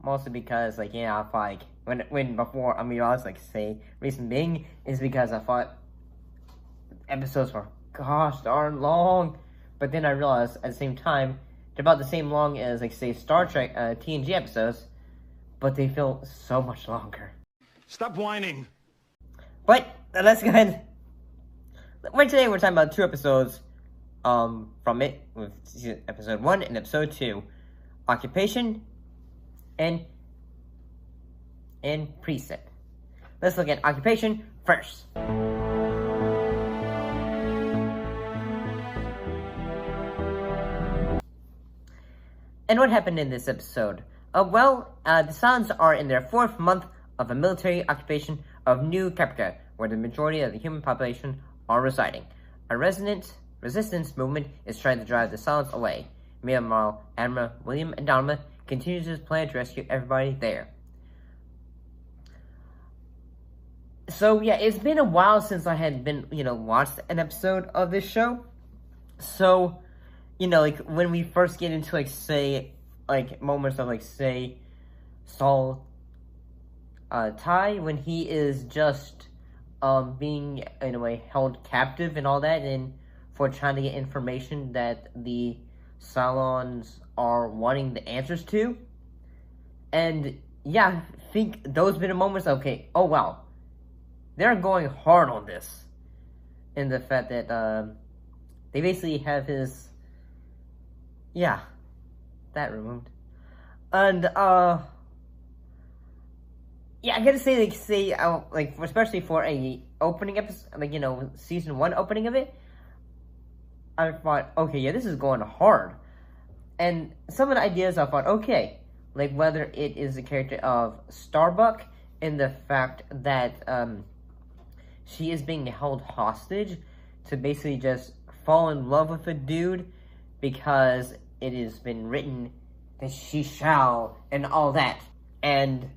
mostly because, like, yeah, I thought, like, when before, I mean, I was, like, say, reason being is because I thought episodes were, gosh darn long, but then I realized, at the same time, they're about the same long as, like, say, Star Trek, TNG episodes, but they feel so much longer. Stop whining! But, let's go ahead. Today we're talking about 2 episodes, from it, with episode 1 and episode 2, Occupation and Preset. Let's look at Occupation first. And what happened in this episode? The Cylons are in their 4th month of a military occupation of New Caprica, where the majority of the human population are residing. A resistance movement is trying to drive the Cylons away. Meanwhile, Admiral William Adama continues his plan to rescue everybody there. So yeah, it's been a while since I had been, watched an episode of this show. So, like, when we first get into, moments of, Saul, Ty, when he is just, being, in a way, held captive and all that, and for trying to get information that the Cylons are wanting the answers to. And, yeah, I think those been the moments, okay, oh, wow. They're going hard on this. In the fact that, they basically have his, that removed. And, I gotta say, especially for a opening episode, season 1 opening of it, I thought, okay, yeah, this is going hard. And some of the ideas I thought, okay, like whether it is the character of Starbuck in the fact that, she is being held hostage to basically just fall in love with a dude because it has been written that she shall and all that. And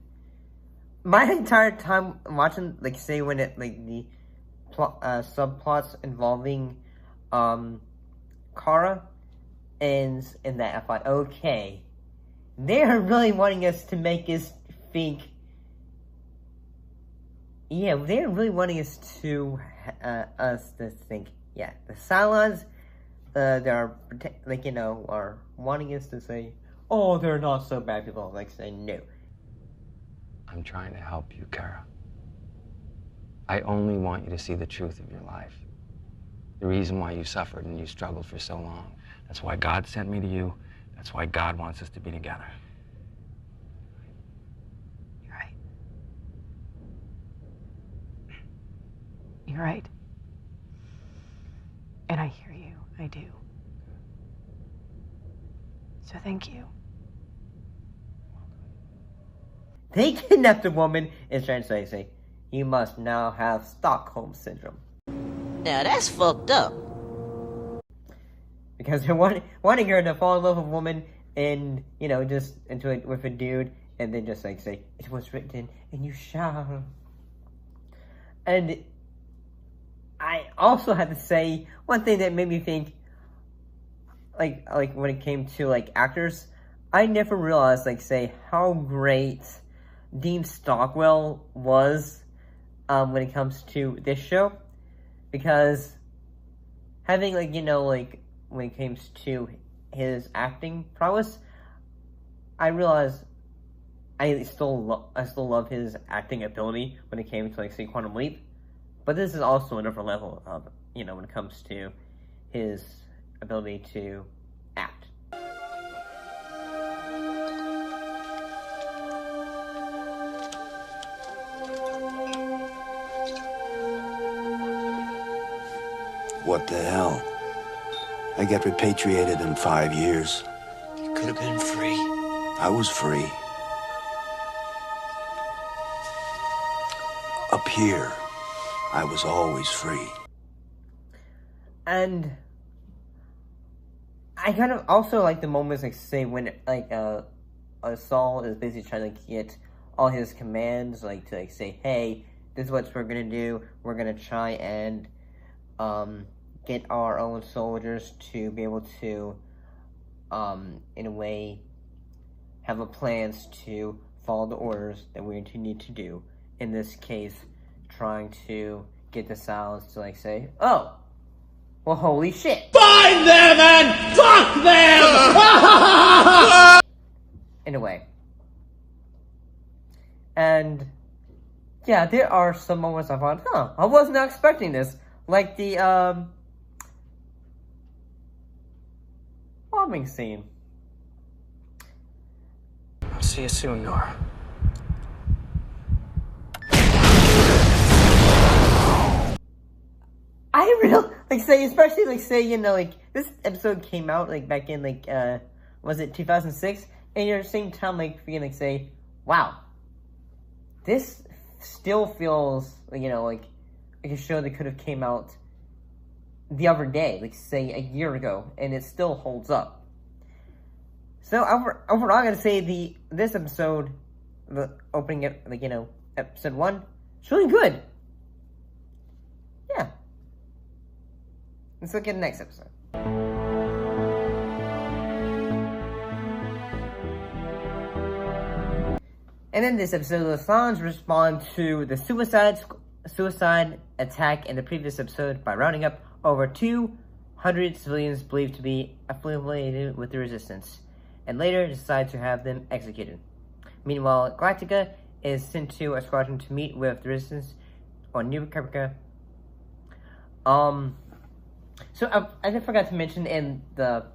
my entire time watching, when the subplots involving, Kara ends in that, I thought, okay, they're really wanting us to make us think. Yeah, they're really wanting us to think. Yeah, the Cylons, are wanting us to say, oh, they're not so bad people. Say no. I'm trying to help you, Kara. I only want you to see the truth of your life. The reason why you suffered and you struggled for so long. That's why God sent me to you. That's why God wants us to be together. You're right. You're right. And I hear you. I do. So thank you. They kidnapped a woman and trying to say, you must now have Stockholm Syndrome. Now that's fucked up. Because they're wanting her to fall in love with a woman and, just into it with a dude and then just say, it was written and you shall. And I also had to say one thing that made me think, like when it came to, actors, I never realized, how great Dean Stockwell was, when it comes to this show. Because having, when it comes to his acting prowess, I realized I still love his acting ability when it came to, say, Quantum Leap. But this is also another level of, when it comes to his ability to act. What the hell? I got repatriated in 5 years. You could have been free. I was free. Up here, I was always free. And I kind of also like the moments, when, Saul is basically trying to get all his commands, to, say, hey, this is what we're gonna do. We're gonna try and, get our own soldiers to be able to, in a way, have a plans to follow the orders that we're going to need to do. In this case, trying to get the Cylons to like say, oh, well, holy shit. Find them and fuck them! In a way. And yeah, there are some moments I thought, I was not expecting this. Like the bombing scene. I'll see you soon, Nora. I really like say, especially like say, you know, like this episode came out like back in like was it 2006? And you're at the same time like feeling like say, wow, this still feels like, you know, like a show that could have came out the other day, like say a year ago, and it still holds up. So overall, I'm gonna say this episode, the opening, like, you know, episode 1, it's really good. Yeah. Let's look at the next episode. And in this episode, the Cylons respond to the suicide attack in the previous episode by rounding up over 200 civilians believed to be affiliated with the resistance, and later decide to have them executed. Meanwhile, Galactica is sent to a squadron to meet with the resistance on New Caprica. So I forgot to mention in the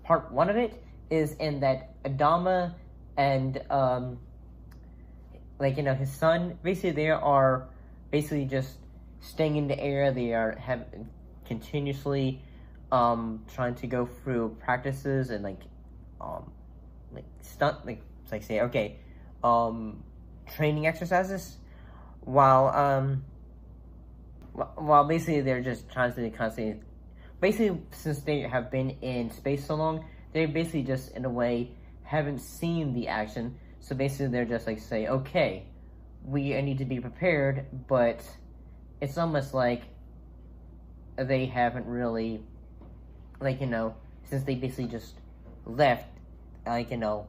part 1 of it is in that Adama and like, you know, his son, basically they are basically just staying in the area. They are continuously trying to go through practices and like stunt, like say, okay, training exercises, while basically they're just trying to constantly, basically since they have been in space so long, they basically just in a way haven't seen the action. So basically they're just like say, okay, we need to be prepared, but it's almost like they haven't really, like, you know, since they basically just left, like, you know,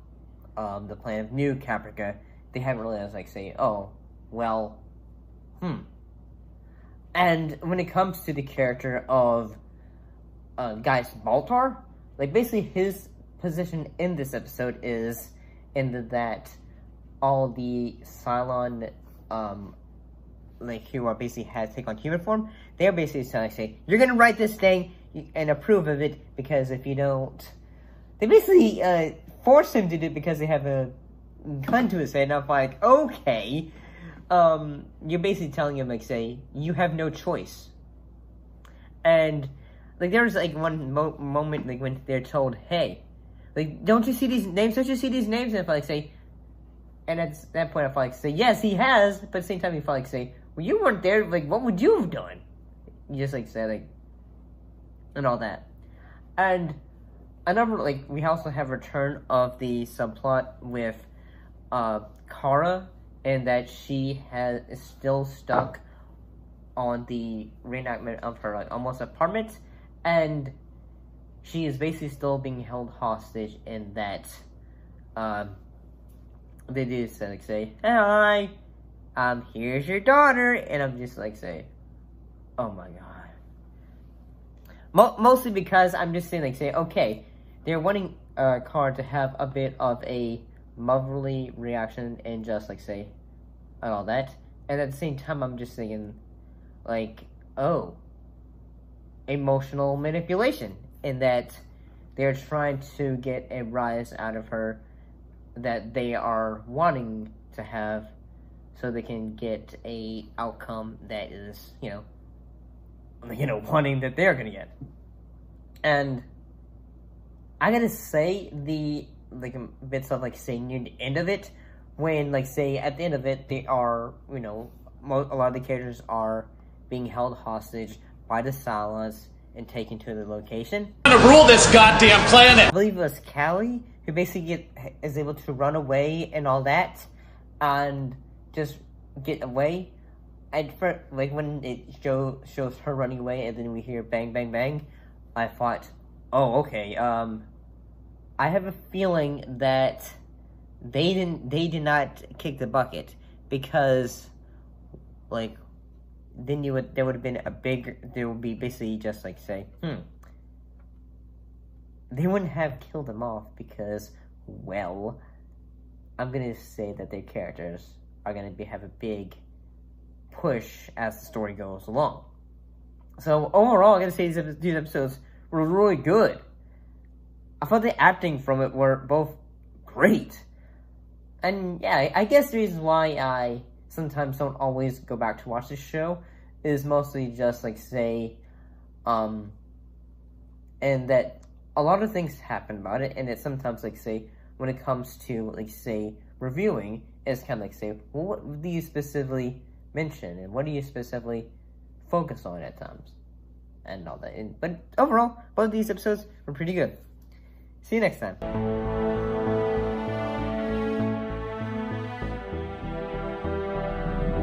the planet of New Caprica, they haven't really, like, say, oh, well, And when it comes to the character of Gaius Baltar, like, basically his position in this episode is that all the Cylon, like, who are basically has take on human form, they're basically trying to say, you're gonna write this thing and approve of it, because if you don't, they basically force him to do it because they have a gun to his head. And I'm like, okay, you're basically telling him, like, say, you have no choice. And like, there was like one moment, like, when they're told, hey, like, don't you see these names? Don't you see these names? And if I like say, and at that point I felt like say, yes, he has, but at the same time you felt like say, well, you weren't there. Like, what would you have done? You just like say, like, and all that. And another, like, we also have return of the subplot with Kara, and that she is still stuck on the reenactment of her, like, almost apartment, and she is basically still being held hostage in that they do say, hi, here's your daughter, and I'm just like say, oh my god. Mostly because I'm just saying, like, say, okay, they're wanting Kara to have a bit of a motherly reaction and just like say, and all that, and at the same time I'm just thinking, like, oh, emotional manipulation, in that they're trying to get a rise out of her that they are wanting to have, so they can get a outcome that is, you know, wanting that they're gonna get. And I gotta say, the, like, bits of, like, say, near the end of it, when, like, say, at the end of it, they are, you know, a lot of the characters are being held hostage by the Cylons and taken to the location. I'm gonna rule this goddamn planet! I believe it was Callie who basically is able to run away and all that, and just get away. And for, like, when it shows her running away, and then we hear bang, bang, bang, I thought, oh, okay, I have a feeling that they did not kick the bucket, because, like, then there would be basically just, like, say, they wouldn't have killed them off because, well, I'm gonna say that their characters are gonna have a big push as the story goes along. So overall, I gotta say these episodes were really good. I thought the acting from it were both great. And yeah, I guess the reason why I sometimes don't always go back to watch this show is mostly just, like, say, and that a lot of things happen about it, and that sometimes, like, say, when it comes to, like, say, reviewing, it's kind of like, say, well, what do you specifically mention, and what do you specifically focus on at times, and all that. But overall, both of these episodes were pretty good. See you next time.